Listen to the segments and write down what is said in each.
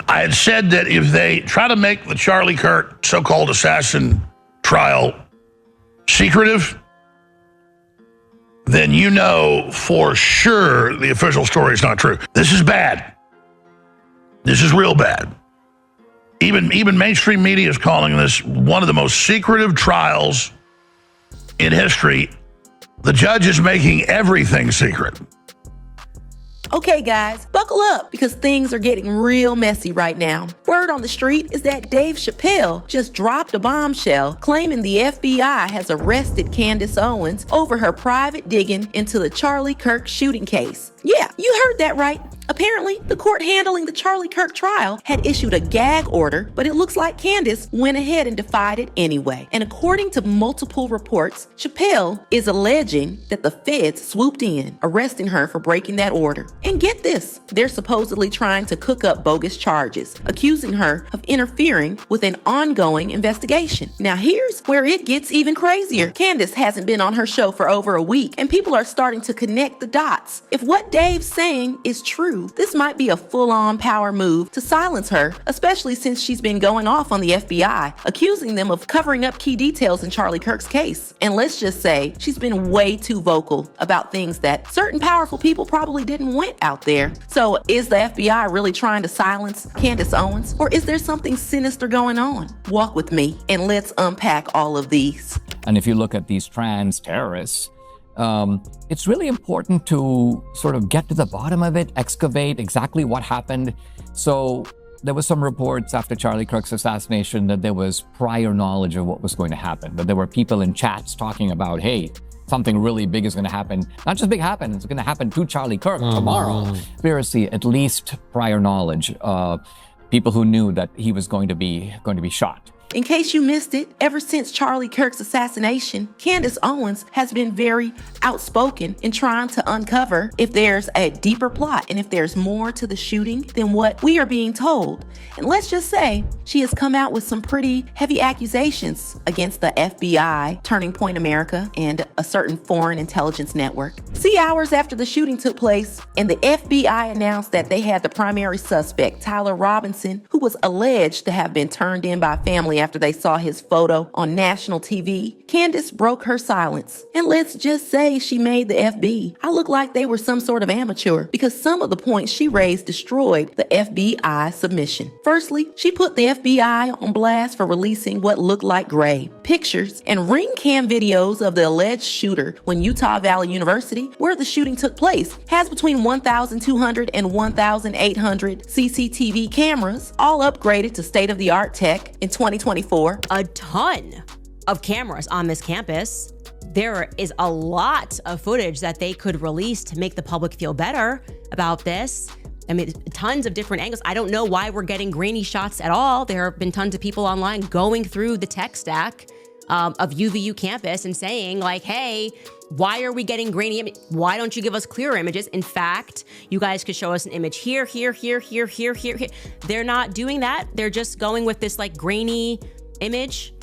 I had said that if they try to make the Charlie Kirk so-called assassin trial secretive, then you know for sure the official story is not true. This is bad. This is real bad. Even mainstream media is calling this one of the most secretive trials in history. The judge is making everything secret. Okay, guys, buckle up because things are getting real messy right now. Word on the street is that Dave Chappelle just dropped a bombshell claiming the FBI has arrested Candace Owens over her private digging into the Charlie Kirk shooting case. Yeah, you heard that right. Apparently, the court handling the Charlie Kirk trial had issued a gag order, but it looks like Candace went ahead and defied it anyway. And according to multiple reports, Chappelle is alleging that the feds swooped in, arresting her for breaking that order. And get this, they're supposedly trying to cook up bogus charges, accusing her of interfering with an ongoing investigation. Now here's where it gets even crazier. Candace hasn't been on her show for over a week, and people are starting to connect the dots. If what Dave's saying is true, this might be a full-on power move to silence her, especially since she's been going off on the FBI, accusing them of covering up key details in Charlie Kirk's case. And let's just say she's been way too vocal about things that certain powerful people probably didn't want out there. So is the FBI really trying to silence Candace Owens, or is there something sinister going on? Walk with me and let's unpack all of these. And if you look at these trans terrorists, it's really important to sort of get to the bottom of it, excavate exactly what happened. So there was some reports after Charlie Kirk's assassination that there was prior knowledge of what was going to happen, that there were people in chats talking about, hey, something really big is going to happen. Not just big happen, it's going to happen to Charlie Kirk tomorrow. Conspiracy, at least prior knowledge. People who knew that he was going to be shot. In case you missed it, ever since Charlie Kirk's assassination, Candace Owens has been very outspoken in trying to uncover if there's a deeper plot and if there's more to the shooting than what we are being told. And let's just say she has come out with some pretty heavy accusations against the FBI, Turning Point America, and a certain foreign intelligence network. See, hours after the shooting took place, and the FBI announced that they had the primary suspect, Tyler Robinson, who was alleged to have been turned in by family after they saw his photo on national TV, Candace broke her silence. And let's just say she made the FB I look like they were some sort of amateur, because some of the points she raised destroyed the FBI submission. Firstly, she put the FBI on blast for releasing what looked like gray pictures and ring cam videos of the alleged shooter when Utah Valley University, where the shooting took place, has between 1,200 and 1,800 CCTV cameras, all upgraded to state-of-the-art tech in 2024. A ton of cameras on this campus. There is a lot of footage that they could release to make the public feel better about this. I mean, tons of different angles. I don't know why we're getting grainy shots at all. There have been tons of people online going through the tech stack of UVU campus and saying like, hey, why are we getting grainy? Why don't you give us clearer images? In fact, you guys could show us an image here, here, here, here, here, here, here. They're not doing that. They're just going with this like grainy image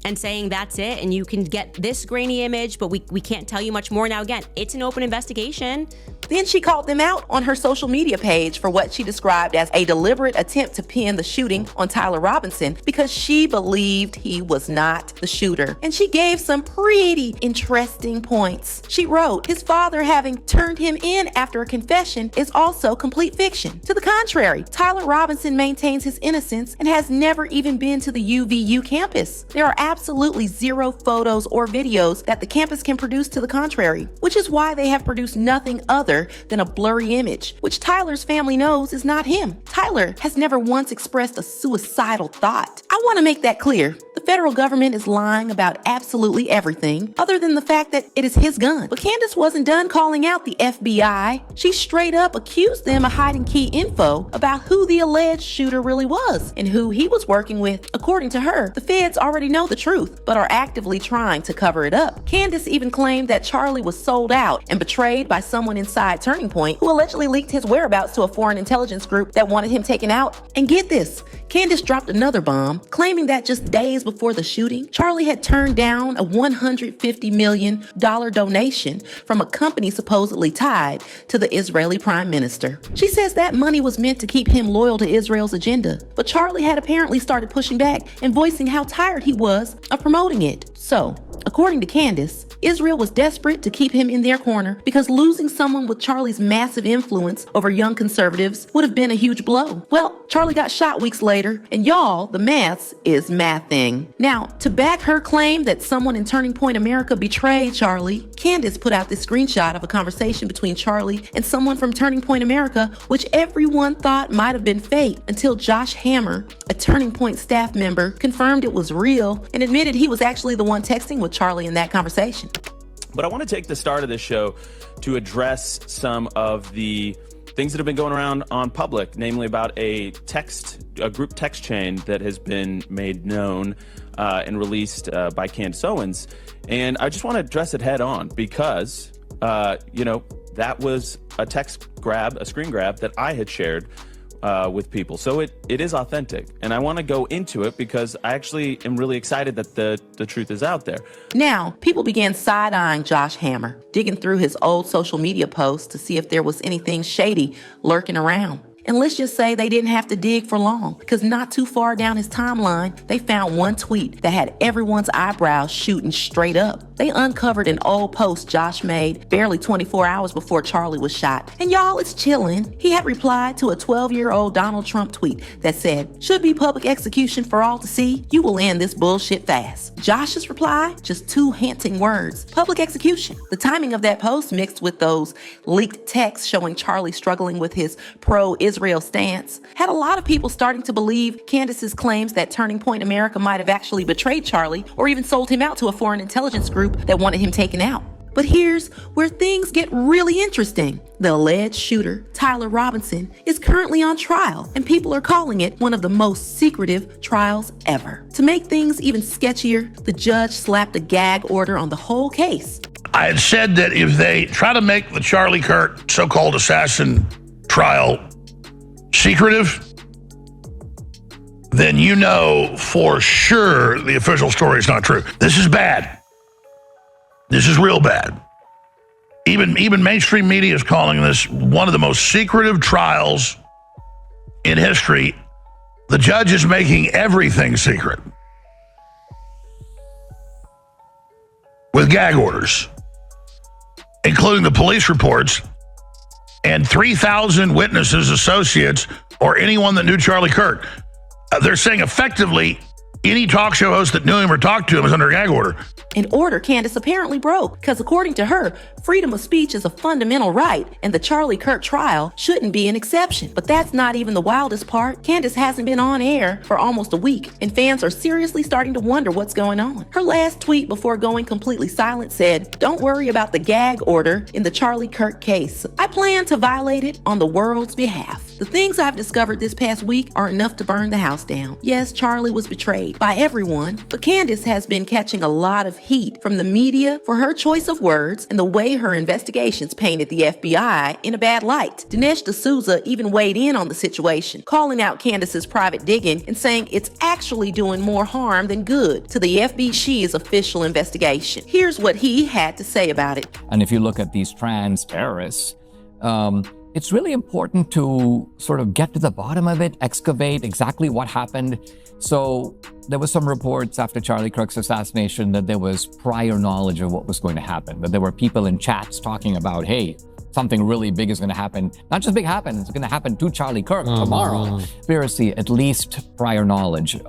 and saying that's it. And you can get this grainy image, but we can't tell you much more. Now, again, it's an open investigation. Then she called them out on her social media page for what she described as a deliberate attempt to pin the shooting on Tyler Robinson because she believed he was not the shooter. And she gave some pretty interesting points. She wrote, his father having turned him in after a confession is also complete fiction. To the contrary, Tyler Robinson maintains his innocence and has never even been to the UVU campus. There are absolutely zero photos or videos that the campus can produce to the contrary, which is why they have produced nothing other than a blurry image, which Tyler's family knows is not him. Tyler has never once expressed a suicidal thought. I want to make that clear. The federal government is lying about absolutely everything other than the fact that it is his gun. But Candace wasn't done calling out the FBI. She straight up accused them of hiding key info about who the alleged shooter really was and who he was working with. According to her, the feds already know the truth, but are actively trying to cover it up. Candace even claimed that Charlie was sold out and betrayed by someone inside Turning Point, who allegedly leaked his whereabouts to a foreign intelligence group that wanted him taken out. And get this, Candace dropped another bomb, claiming that just days before before the shooting, Charlie had turned down a $150 million donation from a company supposedly tied to the Israeli prime minister. She says that money was meant to keep him loyal to Israel's agenda, but Charlie had apparently started pushing back and voicing how tired he was of promoting it. So, according to Candace, Israel was desperate to keep him in their corner because losing someone with Charlie's massive influence over young conservatives would have been a huge blow. Well, Charlie got shot weeks later, and y'all, the maths is mathing. Now, to back her claim that someone in Turning Point America betrayed Charlie, Candace put out this screenshot of a conversation between Charlie and someone from Turning Point America, which everyone thought might have been fake until Josh Hammer, a Turning Point staff member, confirmed it was real and admitted he was actually the one texting with Charlie in that conversation. But I want to take the start of this show to address some of the things that have been going around on public, namely about a group text chain that has been made known and released by Candace Owens. And I just want to address it head on because, that was a screen grab that I had shared with people. So it is authentic. And I want to go into it because I actually am really excited that the truth is out there. Now, people began side-eyeing Josh Hammer, digging through his old social media posts to see if there was anything shady lurking around. And let's just say they didn't have to dig for long, because not too far down his timeline, they found one tweet that had everyone's eyebrows shooting straight up. They uncovered an old post Josh made barely 24 hours before Charlie was shot. And y'all, it's chilling. He had replied to a 12-year-old Donald Trump tweet that said, "Should be public execution for all to see. You will end this bullshit fast." Josh's reply, just two hinting words: public execution. The timing of that post mixed with those leaked texts showing Charlie struggling with his pro-Israel stance had a lot of people starting to believe Candace's claims that Turning Point America might have actually betrayed Charlie or even sold him out to a foreign intelligence group that wanted him taken out. But here's where things get really interesting. The alleged shooter, Tyler Robinson, is currently on trial, and people are calling it one of the most secretive trials ever. To make things even sketchier, the judge slapped a gag order on the whole case. I had said that if they try to make the Charlie Kirk so-called assassin trial secretive, then you know for sure the official story is not true. This is bad. This is real bad. Even mainstream media is calling this one of the most secretive trials in history. The judge is making everything secret with gag orders, including the police reports and 3,000 witnesses, associates, or anyone that knew Charlie Kirk. They're saying effectively any talk show host that knew him or talked to him is under a gag order. An order Candace apparently broke, because according to her, freedom of speech is a fundamental right, and the Charlie Kirk trial shouldn't be an exception. But that's not even the wildest part. Candace hasn't been on air for almost a week, and fans are seriously starting to wonder what's going on. Her last tweet before going completely silent said, "Don't worry about the gag order in the Charlie Kirk case. I plan to violate it on the world's behalf. The things I've discovered this past week are enough to burn the house down. Yes, Charlie was betrayed by everyone, but Candace has been catching a lot of heat from the media for her choice of words and the way her investigations painted the FBI in a bad light. Dinesh D'Souza even weighed in on the situation, calling out Candace's private digging and saying it's actually doing more harm than good to the FBC's official investigation. Here's what he had to say about it. And if you look at these trans terrorists, it's really important to sort of get to the bottom of it, excavate exactly what happened. So there was some reports after Charlie Kirk's assassination that there was prior knowledge of what was going to happen, that there were people in chats talking about, hey, something really big is going to happen. Not just big happen, it's going to happen to Charlie Kirk tomorrow. Conspiracy, at least prior knowledge.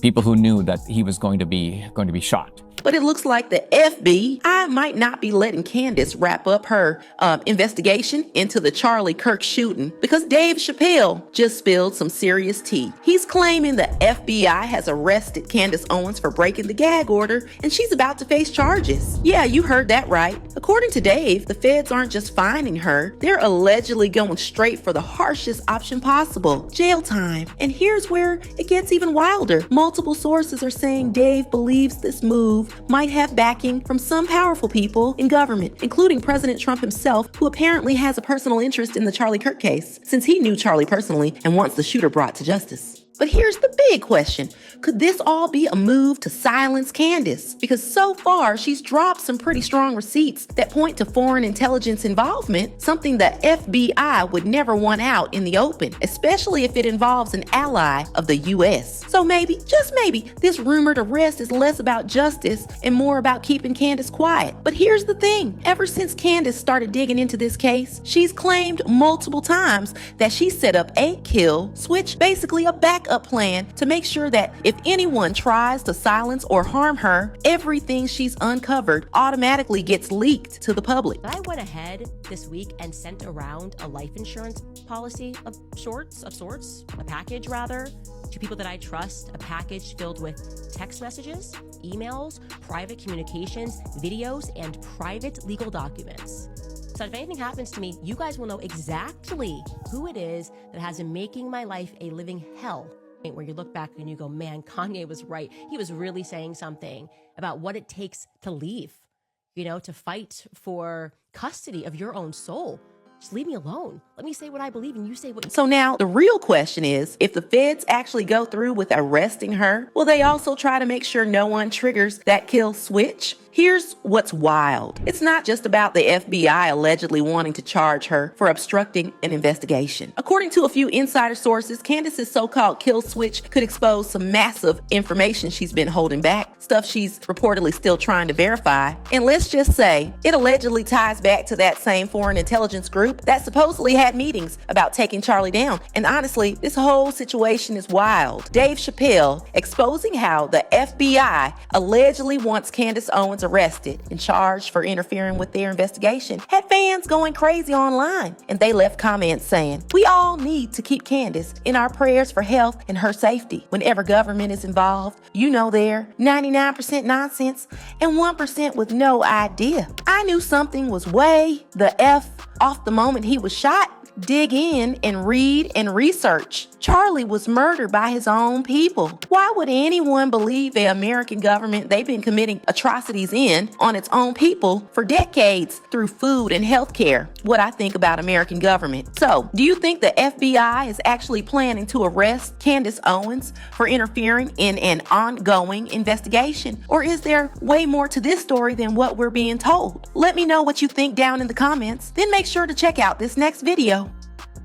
People who knew that he was going to be shot. But it looks like the FBI might not be letting Candace wrap up her investigation into the Charlie Kirk shooting, because Dave Chappelle just spilled some serious tea. He's claiming the FBI has arrested Candace Owens for breaking the gag order, and she's about to face charges. Yeah, you heard that right. According to Dave, the feds aren't just fining her, they're allegedly going straight for the harshest option possible: jail time. And here's where it gets even wilder. Multiple sources are saying Dave believes this move might have backing from some powerful people in government, including President Trump himself, who apparently has a personal interest in the Charlie Kirk case, since he knew Charlie personally and wants the shooter brought to justice. But here's the big question. Could this all be a move to silence Candace? Because so far, she's dropped some pretty strong receipts that point to foreign intelligence involvement, something the FBI would never want out in the open, especially if it involves an ally of the U.S. So maybe, just maybe, this rumored arrest is less about justice and more about keeping Candace quiet. But here's the thing. Ever since Candace started digging into this case, she's claimed multiple times that she set up a kill switch, basically a backup plan to make sure that if anyone tries to silence or harm her, everything she's uncovered automatically gets leaked to the public. I went ahead this week and sent around a life insurance policy of sorts, a package rather, to people that I trust, a package filled with text messages, emails, private communications, videos, and private legal documents. So if anything happens to me, you guys will know exactly who it is that has been making my life a living hell. Where you look back and you go, man, Kanye was right. He was really saying something about what it takes to leave, to fight for custody of your own soul. Just leave me alone. Let me say what I believe and you say what you... So now the real question is, if the feds actually go through with arresting her, will they also try to make sure no one triggers that kill switch? Here's what's wild. It's not just about the FBI allegedly wanting to charge her for obstructing an investigation. According to a few insider sources, Candace's so-called kill switch could expose some massive information she's been holding back, stuff she's reportedly still trying to verify. And let's just say, it allegedly ties back to that same foreign intelligence group that supposedly had meetings about taking Charlie down. And honestly, this whole situation is wild. Dave Chappelle exposing how the FBI allegedly wants Candace Owens arrested and charged for interfering with their investigation had fans going crazy online, and they left comments saying, "We all need to keep Candace in our prayers for health and her safety. Whenever government is involved, they're 99% nonsense and 1% with no idea. I knew something was way the F off the moment he was shot. Dig in and read and research. Charlie was murdered by his own people. Why would anyone believe the American government they've been committing atrocities on its own people for decades through food and healthcare? What I think about American government. So, do you think the FBI is actually planning to arrest Candace Owens for interfering in an ongoing investigation? Or is there way more to this story than what we're being told? Let me know what you think down in the comments. Then make sure to check out this next video.